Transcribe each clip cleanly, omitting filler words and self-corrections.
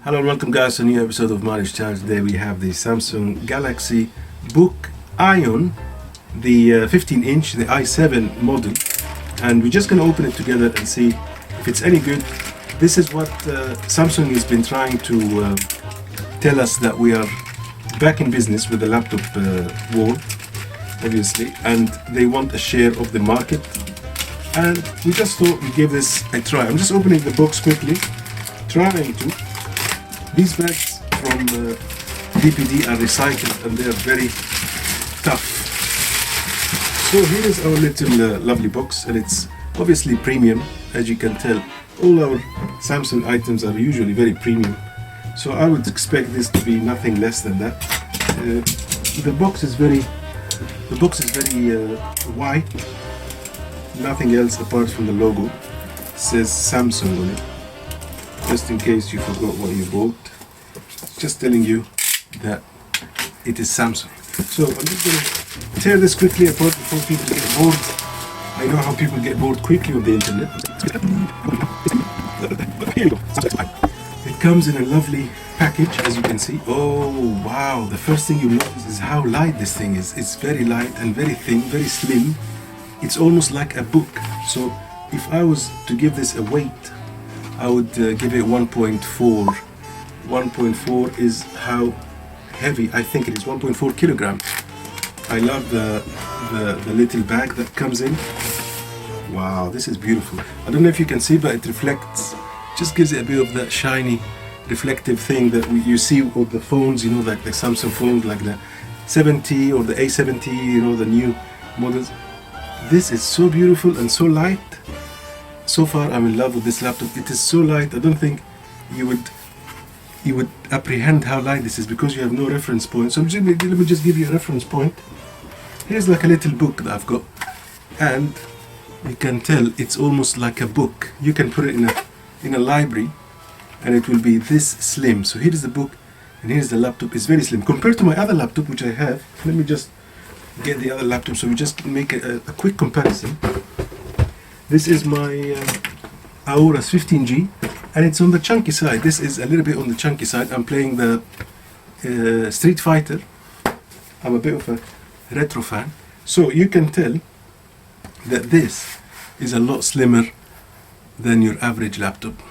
Hello and welcome guys to a new episode of Marish Challenge. Today we have the Samsung Galaxy Book Ion, the 15-inch, the i7 model, and we're just going to open it together and see if it's any good. This is what Samsung has been trying to tell us, that we are back in business with the laptop world, obviously, and they want a share of the market, and we just thought we'd give this a try. I'm just opening the box quickly, trying to. These bags from DPD are recycled and they are very tough. So here is our little lovely box, and it's obviously premium. As you can tell, all our Samsung items are usually very premium, so I would expect this to be nothing less than that. The box is very white, nothing else apart from the logo. It says Samsung on it, just in case you forgot what you bought. Just telling you that it is Samsung. So I'm just going to tear this quickly apart before people get bored. I know how people get bored quickly on the internet. It comes in a lovely package, as you can see. Oh wow, the first thing you notice is how light this thing is. It's very light and very thin, very slim. It's almost like a book. So if I was to give this a weight, I would give it 1.4. 1.4 is how heavy I think it is. 1.4 kilograms. I love the little bag that comes in. Wow, this is beautiful. I don't know if you can see, but it reflects, just gives it a bit of that shiny reflective thing that you see with the phones, you know, like the Samsung phones, like the 70 or the A70, you know, the new models. This is so beautiful and so light. So far I'm in love with this laptop. It is so light. I don't think you would apprehend how light this is because you have no reference point. So let me just give you a reference point. Here's like a little book that I've got, and you can tell it's almost like a book. You can put it in a library and it will be this slim. So here's the book and here's the laptop. It's very slim compared to my other laptop which I have. Let me just get the other laptop so we just make a quick comparison. This is my Aorus 15G, and it's on the chunky side. This is a little bit on the chunky side. I'm playing the Street Fighter. I'm a bit of a retro fan, so you can tell that this is a lot slimmer than your average laptop.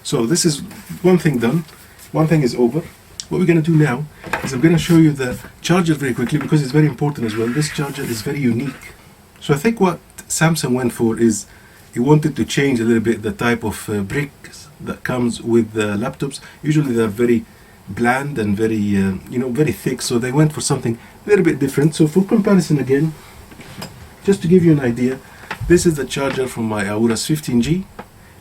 So this is one thing done. One thing is over. What we're going to do now is I'm going to show you the charger very quickly because it's very important as well. This charger is very unique. So I think what Samsung went for is he wanted to change a little bit the type of bricks that comes with the laptops. Usually they're very bland and very very thick, so they went for something a little bit different. So for comparison again, just to give you an idea, this is the charger from my Aorus 15G,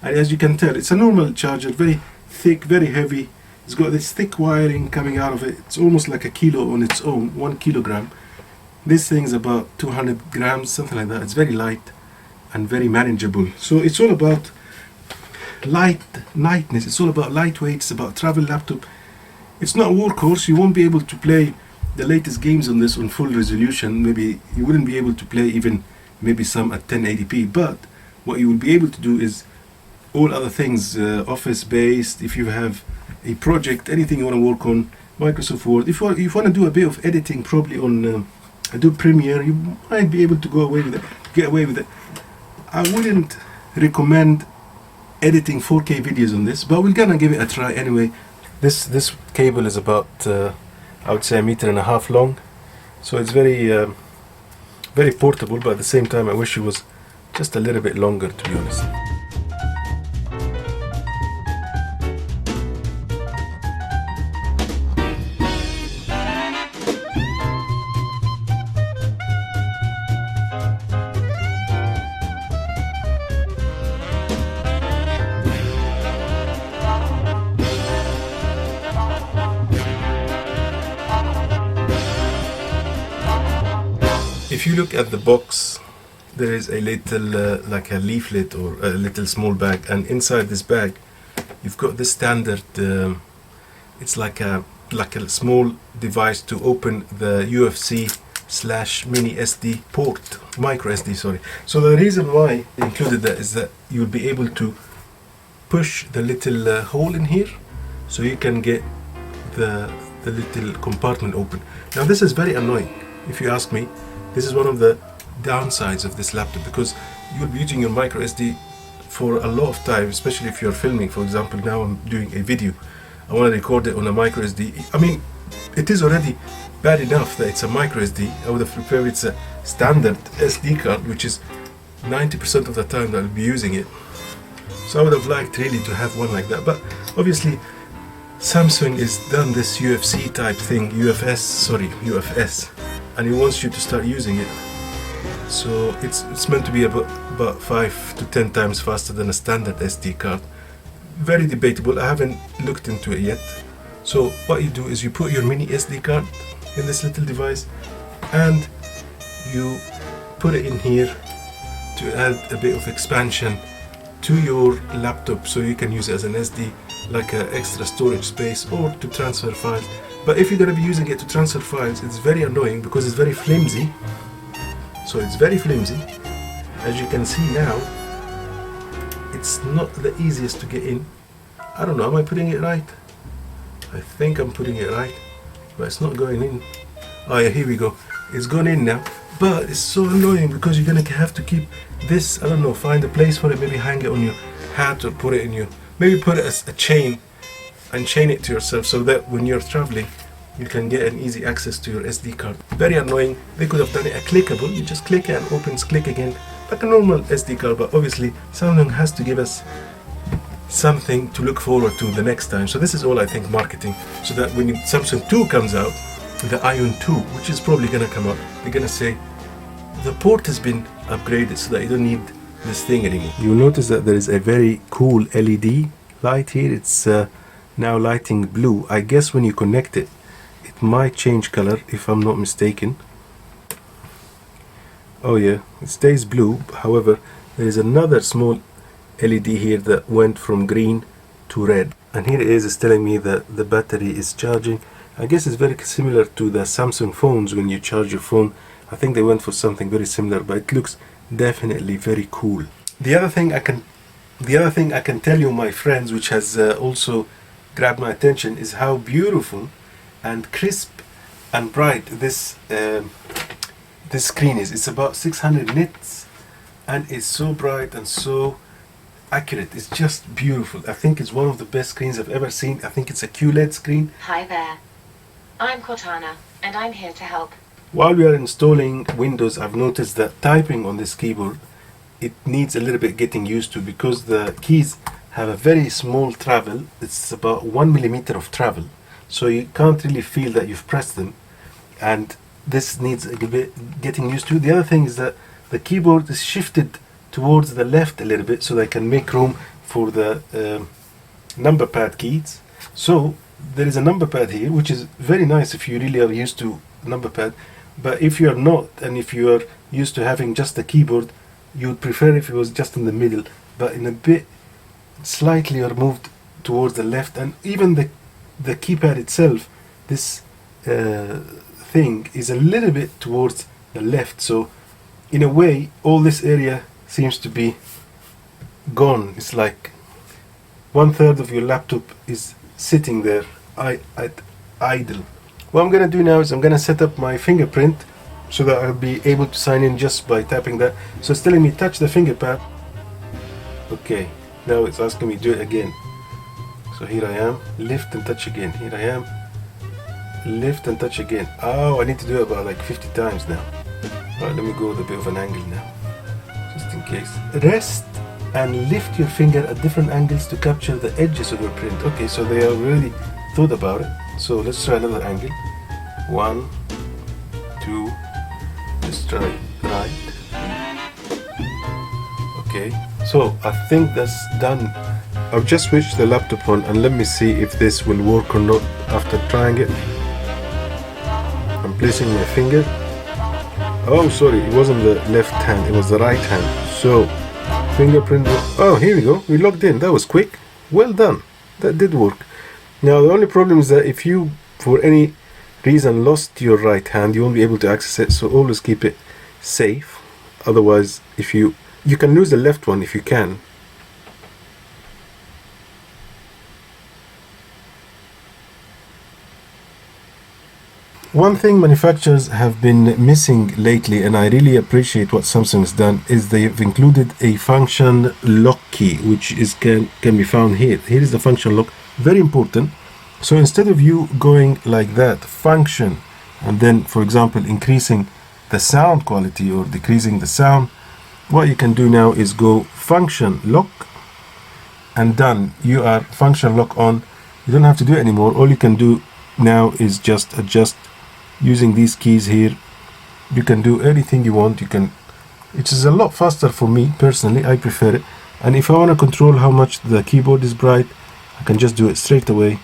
and as you can tell, it's a normal charger, very thick, very heavy. It's got this thick wiring coming out of it. It's almost like a kilo on its own, 1 kilogram. This thing's about 200 grams, something like that. It's very light and very manageable. So it's all about lightness. It's all about lightweight. It's about travel laptop. It's not a workhorse. You won't be able to play the latest games on this on full resolution. Maybe you wouldn't be able to play even maybe some at 1080p. But what you will be able to do is all other things, office based. If you have a project, anything you want to work on, Microsoft Word. If you want to do a bit of editing, probably on Adobe Premiere, you might be able to get away with it. I wouldn't recommend editing 4K videos on this, but we're gonna give it a try anyway. This cable is about I would say 1.5 meters long, so it's very very portable, but at the same time I wish it was just a little bit longer, to be honest. If you look at the box, there is a little like a leaflet or a little small bag, and inside this bag you've got this standard it's like a small device to open the UFC/mini SD port, micro SD, sorry. So the reason why they included that is that you'll be able to push the little hole in here so you can get the little compartment open. Now this is very annoying, if you ask me. This is one of the downsides of this laptop, because you'll be using your micro SD for a lot of time, especially if you're filming. For example, now I'm doing a video, I want to record it on a micro SD. I mean, it is already bad enough that it's a micro SD. I would have preferred it's a standard SD card, which is 90% of the time that I'll be using it. So I would have liked really to have one like that, but obviously Samsung has done this UFC type thing, UFS, and it wants you to start using it. So it's meant to be about 5 to 10 times faster than a standard SD card. Very debatable, I haven't looked into it yet. So what you do is you put your mini SD card in this little device and you put it in here to add a bit of expansion to your laptop, so you can use it as an SD, like an extra storage space, or to transfer files. But if you're going to be using it to transfer files, it's very annoying because it's very flimsy. So it's very flimsy. As you can see now, it's not the easiest to get in. I don't know, am I putting it right? I think I'm putting it right, but it's not going in. Oh yeah, here we go. It's gone in now, but it's so annoying because you're gonna have to keep this, I don't know, find a place for it, maybe hang it on your hat or put it in your, maybe put it as a chain and chain it to yourself so that when you're traveling you can get an easy access to your SD card. Very annoying. They could have done it a clickable, you just click it and opens, click again, like a normal SD card, but obviously Samsung has to give us something to look forward to the next time. So this is all, I think, marketing, so that when Samsung 2 comes out, the Ion 2, which is probably going to come out, they're going to say the port has been upgraded so that you don't need this thing anymore. You'll notice that there is a very cool LED light here. It's now lighting blue. I guess when you connect it, it might change color, if I'm not mistaken. Oh yeah, it stays blue. However, there is another small LED here that went from green to red, and here it is, it's telling me that the battery is charging. I guess it's very similar to the Samsung phones when you charge your phone. I think they went for something very similar, but it looks definitely very cool. The other thing I can tell you, my friends, which has also grabbed my attention, is how beautiful and crisp and bright this screen is. It's about 600 nits and it's so bright and so accurate. It's just beautiful. I think it's one of the best screens I've ever seen. I think it's a QLED screen. Hi there, I'm Cortana and I'm here to help. While we are installing Windows, I've noticed that typing on this keyboard, it needs a little bit getting used to, because the keys have a very small travel. It's about 1 millimeter of travel, so you can't really feel that you've pressed them, and this needs a little bit getting used to. The other thing is that the keyboard is shifted towards the left a little bit so they can make room for the number pad keys. So there is a number pad here, which is very nice if you really are used to number pad. But if you are not, and if you are used to having just the keyboard, you would prefer if it was just in the middle, but in a bit slightly or moved towards the left. And even the keypad itself, this thing is a little bit towards the left. So in a way, all this area seems to be gone. It's like 1/3 of your laptop is sitting there idle. What I'm going to do now is I'm going to set up my fingerprint so that I'll be able to sign in just by tapping that. So it's telling me touch the finger pad. Okay, now it's asking me do it again. So here I am, lift and touch again. Here I am, lift and touch again. Oh, I need to do it about like 50 times now. Alright, let me go with a bit of an angle now, just in case. Rest and lift your finger at different angles to capture the edges of your print. Okay, so they have really thought about it. So let's try another angle. 1, 2, let's try right. Okay, so I think that's done. I've just switched the laptop on, and let me see if this will work or not after trying it. I'm placing my finger. Oh, sorry, it wasn't the left hand, it was the right hand. So, fingerprint. Oh, here we go. We logged in. That was quick. Well done. That did work. Now, the only problem is that if you, for any reason, lost your right hand, you won't be able to access it. So always keep it safe. Otherwise, if you can lose the left one if you can. One thing manufacturers have been missing lately, and I really appreciate what Samsung has done, is they've included a function lock key, which can be found here. Here is the function lock, very important. So instead of you going like that, function, and then, for example, increasing the sound quality or decreasing the sound, what you can do now is go function lock, and done. You are function lock on. You don't have to do it anymore. All you can do now is just adjust using these keys here. You can do anything you want. It is a lot faster for me personally. I prefer it. And if I want to control how much the keyboard is bright, I can just do it straight away.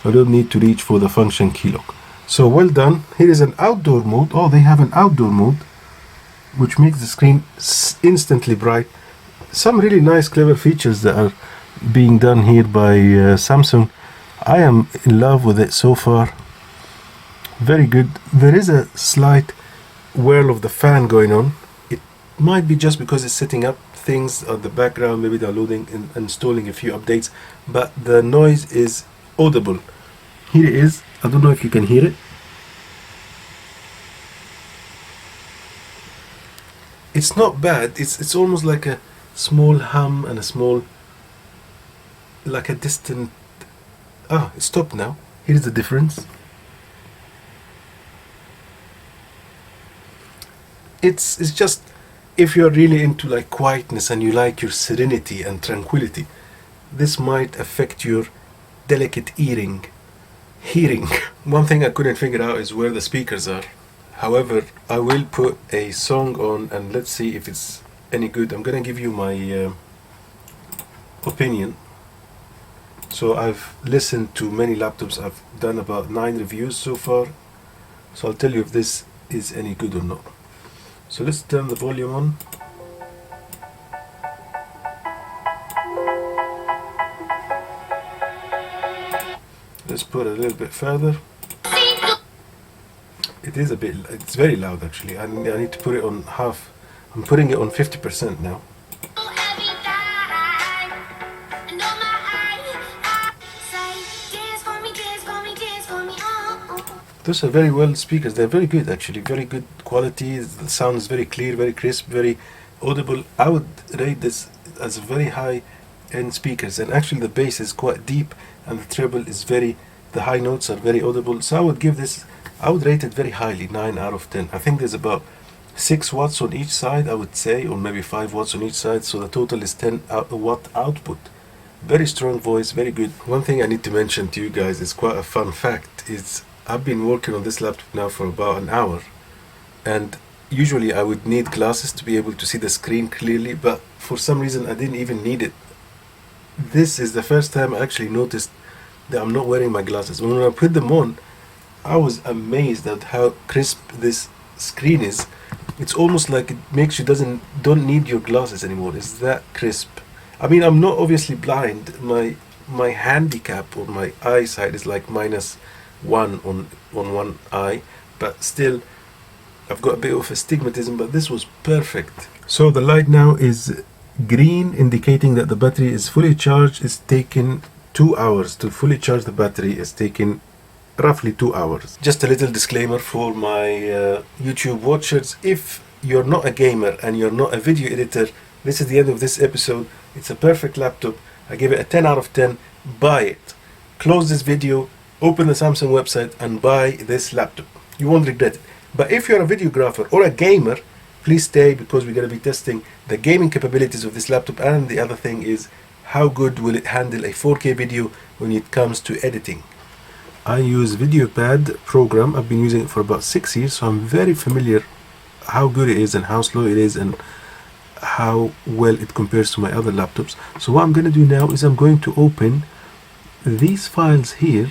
I don't need to reach for the function key lock. So well done. Here is an outdoor mode. Oh, they have an outdoor mode, which makes the screen instantly bright. Some really nice, clever features that are being done here by Samsung. I am in love with it so far. Very good. There is a slight whirl of the fan going on. It might be just because it's setting up things on the background, maybe downloading and installing a few updates, but the noise is audible. Here it is. I don't know if you can hear it. It's not bad. It's almost like a small hum and a small, like a distant. Ah, it stopped now. Here's the difference. It's just, if you're really into like quietness and you like your serenity and tranquility, this might affect your delicate hearing. One thing I couldn't figure out is where the speakers are. However, I will put a song on and let's see if it's any good. I'm gonna give you my opinion. So I've listened to many laptops. I've done about 9 reviews so far. So I'll tell you if this is any good or not. So let's turn the volume on. Let's put it a little bit further. It's very loud actually. I need to put it on half. I'm putting it on 50% now. Those are very well speakers. They're very good actually. Very good quality. The sound is very clear, very crisp, very audible. I would rate this as very high end speakers, and actually the bass is quite deep and the treble is the high notes are very audible. So I would rate it very highly, 9 out of 10. I think there's about 6 watts on each side, I would say, or maybe 5 watts on each side, so the total is 10 watt output. Very strong voice, very good. One thing I need to mention to you guys is quite a fun fact. I've been working on this laptop now for about an hour, and usually I would need glasses to be able to see the screen clearly, but for some reason I didn't even need it. This is the first time I actually noticed that I'm not wearing my glasses. When I put them on, I was amazed at how crisp this screen is. It's almost like it makes you don't need your glasses anymore. It's that crisp. I mean, I'm not obviously blind. My handicap or my eyesight is like -1 on one eye, but still I've got a bit of astigmatism, but this was perfect. So the light now is green, indicating that the battery is fully charged. It's taken 2 hours to fully charge the battery. It's taken roughly 2 hours. Just a little disclaimer for my YouTube watchers: if you're not a gamer and you're not a video editor, this is the end of this episode. It's a perfect laptop. I give it a 10 out of 10. Buy it. Close this video, open the Samsung website and buy this laptop. You won't regret it. But if you're a videographer or a gamer, please stay, because we're going to be testing the gaming capabilities of this laptop, and the other thing is how good will it handle a 4K video when it comes to editing. I use Videopad program. I've been using it for about 6 years, so I'm very familiar how good it is and how slow it is and how well it compares to my other laptops. So what I'm going to do now is I'm going to open these files here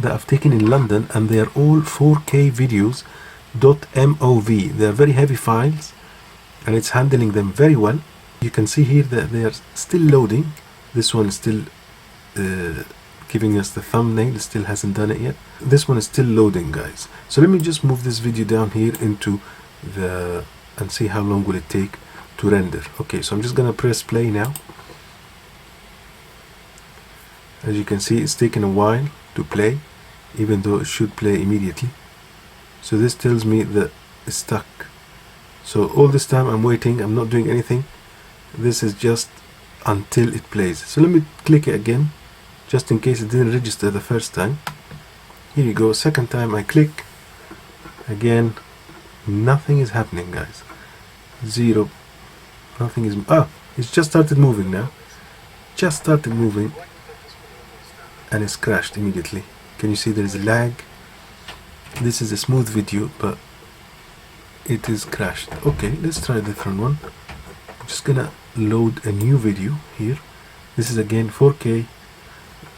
that I've taken in London, and they are all 4K videos .mov. They're very heavy files and it's handling them very well. You can see here that they are still loading. This one is still giving us the thumbnail, still hasn't done it yet. This one is still loading, guys. So let me just move this video down here into and see how long will it take to render. Okay, so I'm just gonna press play now. As you can see, it's taken a while to play, even though it should play immediately. So this tells me that it's stuck. So all this time I'm waiting, I'm not doing anything. This is just until it plays. So let me click it again, just in case it didn't register the first time. Here you go, second time I click. Again, nothing is happening, guys. Zero. Nothing is... it's just started moving now. Just started moving. And it's crashed immediately. Can you see there is a lag? This is a smooth video, but it is crashed. Okay, let's try a different one. I'm just gonna load a new video here. This is again 4K,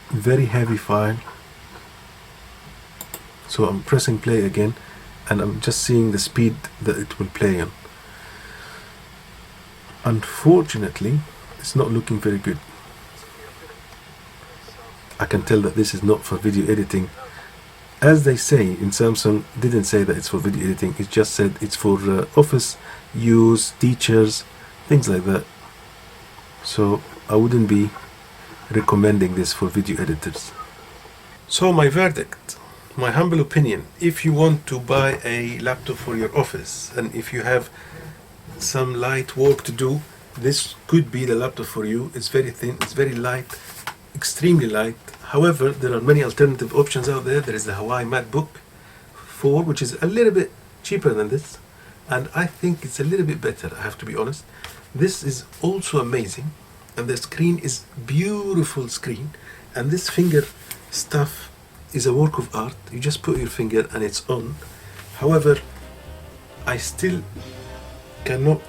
very heavy file. So I'm pressing play again, and I'm just seeing the speed that it will play on. Unfortunately, it's not looking very good. I can tell that this is not for video editing. As they say in Samsung, didn't say that it's for video editing, it just said it's for office use, teachers, things like that. So I wouldn't be recommending this for video editors. So my verdict, my humble opinion, if you want to buy a laptop for your office and if you have some light work to do, this could be the laptop for you. It's very thin, it's very light, extremely light. However, there are many alternative options out there. There is the Hawaii MacBook 4, which is a little bit cheaper than this, and I think it's a little bit better, I have to be honest. This is also amazing, and the screen is beautiful screen, and this finger stuff is a work of art. You just put your finger and it's on. However, I still cannot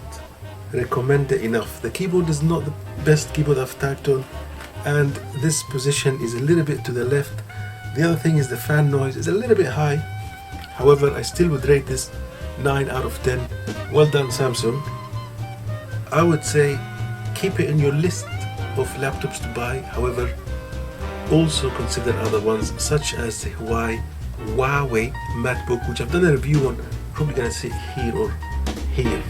recommend it enough. The keyboard is not the best keyboard I've typed on, and this position is a little bit to the left. The other thing is the fan noise is a little bit high. However, I still would rate this 9 out of 10. Well done, Samsung. I would say keep it in your list of laptops to buy. However, also consider other ones such as the Huawei MacBook, which I've done a review on. Probably gonna see it here or here.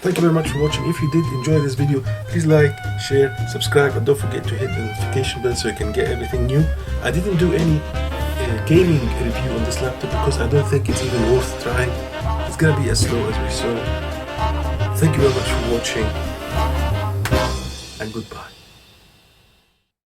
Thank you very much for watching. If you did enjoy this video, please like, share, subscribe, and don't forget to hit the notification bell so you can get everything new. I didn't do any gaming review on this laptop because I don't think it's even worth trying. It's gonna be as slow as we saw. Thank you very much for watching, and goodbye.